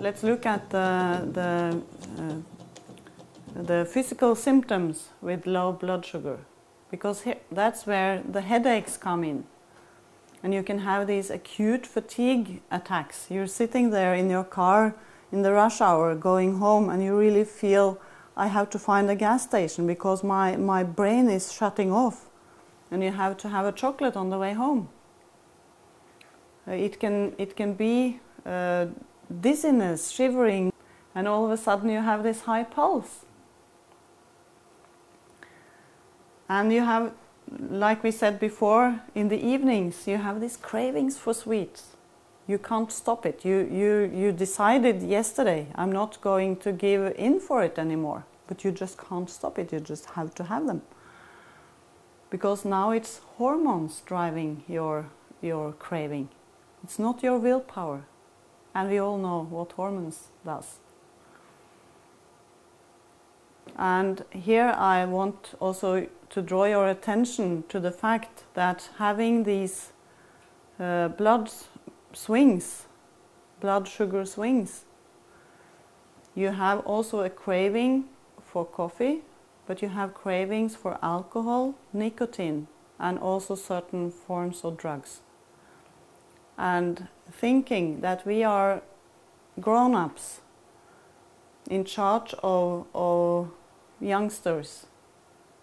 let's look at the physical symptoms with low blood sugar, because that's where the headaches come in. And you can have these acute fatigue attacks. You're sitting there in your car in the rush hour going home and you really feel, I have to find a gas station because my brain is shutting off, and you have to have a chocolate on the way home. It can be dizziness, shivering, and all of a sudden you have this high pulse. And you have, like we said before, in the evenings you have these cravings for sweets. You can't stop it. You decided yesterday, I'm not going to give in for it anymore, but you just can't stop it. You just have to have them. Because now it's hormones driving your craving. It's not your willpower. And we all know what hormones does. And here I want also to draw your attention to the fact that having these blood sugar swings, you have also a craving for coffee, but you have cravings for alcohol, nicotine, and also certain forms of drugs. And thinking that we are grown-ups in charge of youngsters,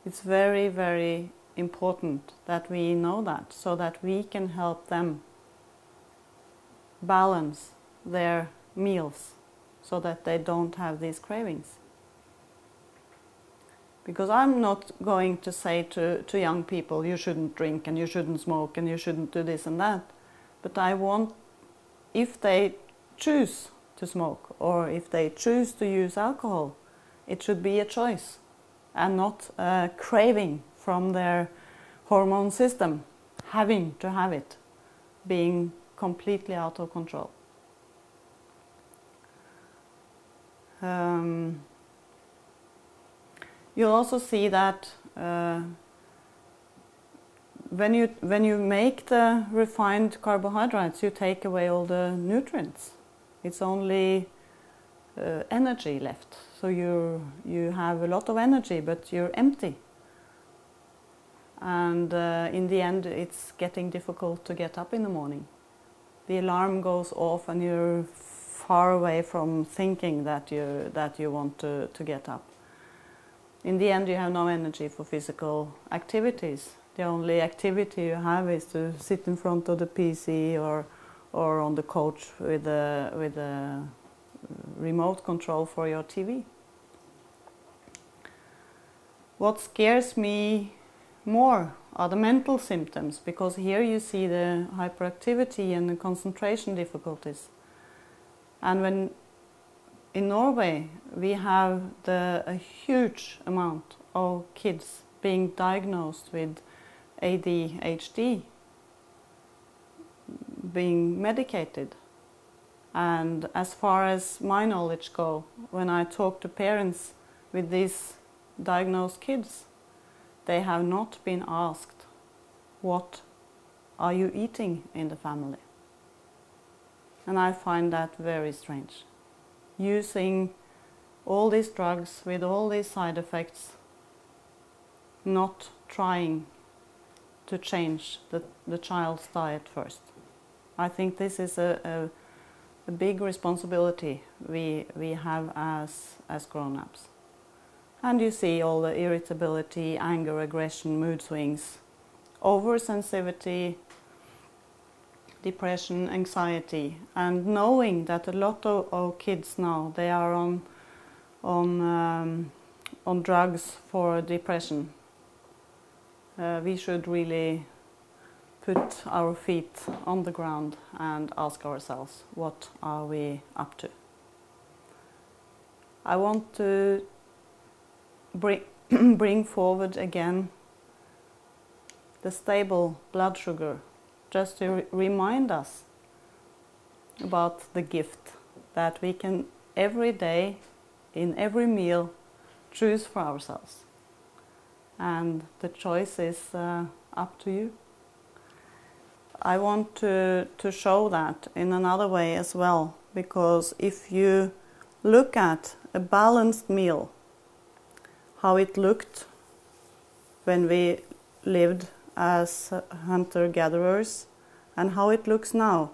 it's very, very important that we know that, so that we can help them balance their meals so that they don't have these cravings. Because I'm not going to say to young people, you shouldn't drink and you shouldn't smoke and you shouldn't do this and that. But I want, if they choose to smoke or if they choose to use alcohol, it should be a choice and not a craving from their hormone system, having to have it, being completely out of control. You'll also see that when you make the refined carbohydrates, you take away all the nutrients. It's only energy left. So you have a lot of energy, but you're empty. And in the end, it's getting difficult to get up in the morning. The alarm goes off and you're far away from thinking that you want to get up. In the end, you have no energy for physical activities. The only activity you have is to sit in front of the PC or on the couch with a remote control for your TV. What scares me more are the mental symptoms, because here you see the hyperactivity and the concentration difficulties. And when in Norway we have a huge amount of kids being diagnosed with ADHD, being medicated. And as far as my knowledge go, when I talk to parents with these diagnosed kids, they have not been asked, what are you eating in the family? And I find that very strange. Using all these drugs with all these side effects, not trying to change the child's diet first. I think this is a big responsibility we have as grown-ups. And you see all the irritability, anger, aggression, mood swings, oversensitivity, depression, anxiety, and knowing that a lot of kids now, they are on drugs for depression. We should really put our feet on the ground and ask ourselves, what are we up to? I want to bring forward again the stable blood sugar, just to remind us about the gift that we can every day, in every meal, choose for ourselves. And the choice is up to you. I want to show that in another way as well, because if you look at a balanced meal, how it looked when we lived as hunter-gatherers and how it looks now,